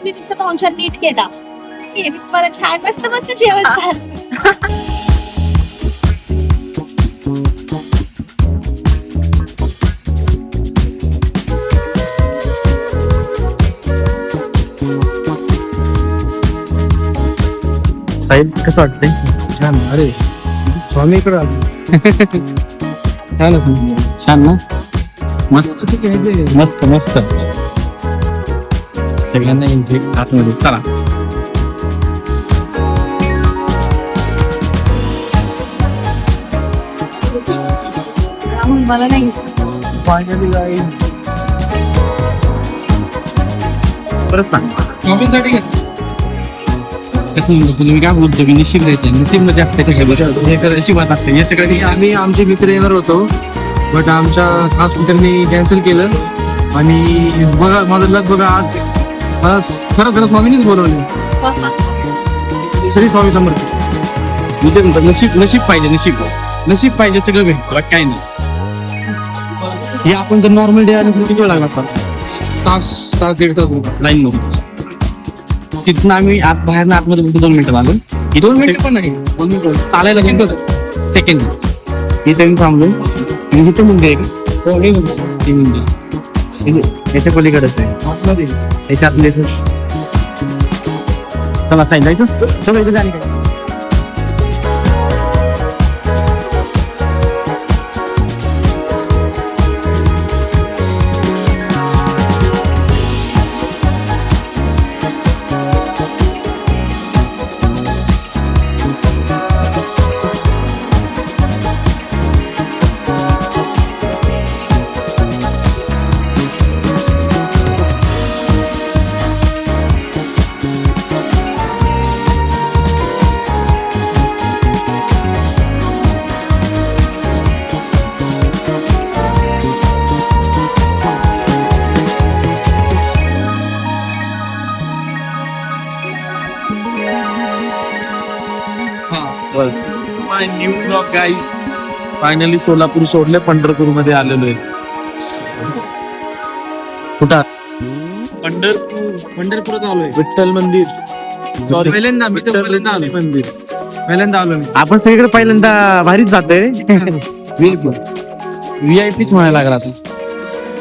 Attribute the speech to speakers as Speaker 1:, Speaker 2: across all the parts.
Speaker 1: तुम्ही तुमचा पाहुणचार नीट केला. मी तुम्हाला छान मस्त मस्त जेवण झालं.
Speaker 2: साहेब कसं वाटतंय?
Speaker 3: छान. अरे स्वामीकडे आलो.
Speaker 2: छान ना? मस्त मस्त मस्त. सगळ्यांना एंट्री आतमध्ये चला.
Speaker 1: मला नाही
Speaker 3: फायनली गाईज
Speaker 2: परत सांग.
Speaker 3: शॉपिंगसाठी
Speaker 2: कसं म्हणतो तुम्ही काय बोलतो की नशीब राहते नशीब मध्ये असते हे करायची बात असते हे सगळं.
Speaker 3: आम्ही आमचे मित्र येणार होतो बट आमच्या खास मित्रांनी कॅन्सल केलं आणि बघा माझं लग बघा आज मला खरं स्वामीनेच बोलवले. श्री स्वामी समर्थ.
Speaker 2: मी ते म्हणतो नशीब नशीब पाहिजे नशीब पाहिजे सगळं भेटतं बाकी काही नाही. हे आपण जर नॉर्मल डे आले किती वेळ लागला असता?
Speaker 3: तास दीड तास
Speaker 2: लाईन मध्ये. तिथनं आम्ही बाहेर आतमध्ये 2 मिनिटं आलो.
Speaker 3: 2 मिनिटं पण नाही.
Speaker 2: चालायला गेलो सेकंड इथे थांबलो आणि इथे मुंडे ती मुंडे याच्या पलीकडेच आहे याच्यातले. चला साईन जायचं. चला इथे जाणे काय my new blog guys. Finally Solapur सोडले पंढरपूर मध्ये आलेलो आहे. कुठं?
Speaker 3: पंढरपुरात आलोय.
Speaker 2: विठ्ठल मंदिर.
Speaker 3: पहिल्यांदा मी तर पहिल्यांदा आलो.
Speaker 2: आपण सगळीकडे पहिल्यांदा भारीच जातोय रे. व्हीआयपीच म्हणायला लागला आता.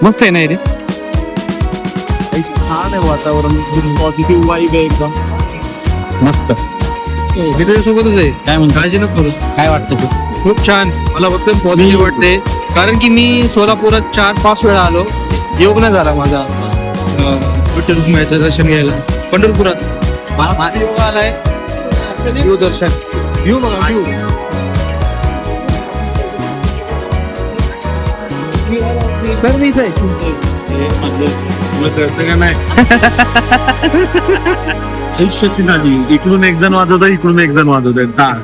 Speaker 2: मस्त आहे ना रे. छान आहे वातावरण. पॉझिटिव्ह वाईब आहे एकदम मस्त.
Speaker 3: मित्र सोबतच आहे.
Speaker 2: काय म्हणतो?
Speaker 3: काळजी नको करू.
Speaker 2: काय वाटतं तू?
Speaker 3: खूप छान. मला फक्त पॉझिटिव्ह वाटते कारण की मी सोलापुरात 4-5 वेळा आलो. योग नाही झाला माझा विठ्ठल रुक्माईचं दर्शन घ्यायला पंढरपुरात. योग आलाय. व्ह्यू दर्शन व्ह्यू बघा व्ह्यू. तर मी इथे
Speaker 2: आयुष्याची नाली. इकडून एक जण वाजवत इकडून एक जण वाजवत टाळ.